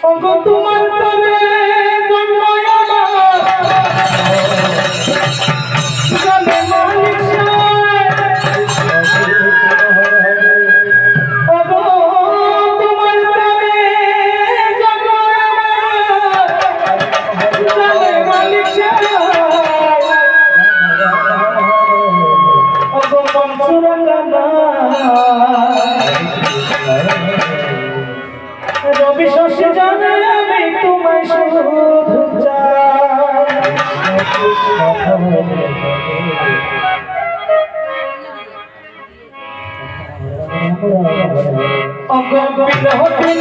ওগো তোমার তবে জন্ম আমার জানে মালিক ওগো তোমার তবে জন্ম আমার জানে মালিক ওগো মনসুরানা রবি শশী জানে আমি তোমায় শুধু চাই অগবিল হতে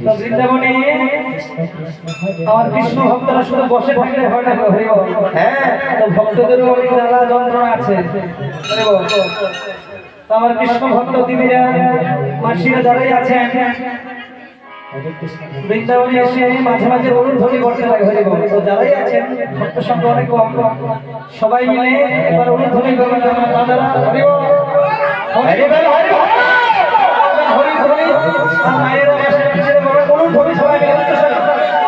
তো বৃন্দাবনে আমার কৃষ্ণ ভক্তরা শুধু বসে থাকলে হয় না, হ্যাঁ, তো ভক্তদেরও অনেক জ্বালা যন্ত্রণা আছে। তো আমার কৃষ্ণ ভক্ত দিদিরা মাসিরা যারাই আছেন বৃন্দাবনে এসে মাঝে মাঝে অনুধ্বনি করতে লাগে, হয়ে গেল। তো যারাই আছেন ভক্ত সংখ্যা অনেক কম, সবাই মিলে এবার অনুধ্বনি করবেন। আমার দাদারা হরি বল, হরি বল, হরি বল, হরি হরি, আর মায়েরা বসে পিছনে বড় অনুধ্বনি সবাই মিলে উচ্চস্বরে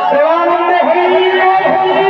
প্রেমানন্দে হরি বল, হরি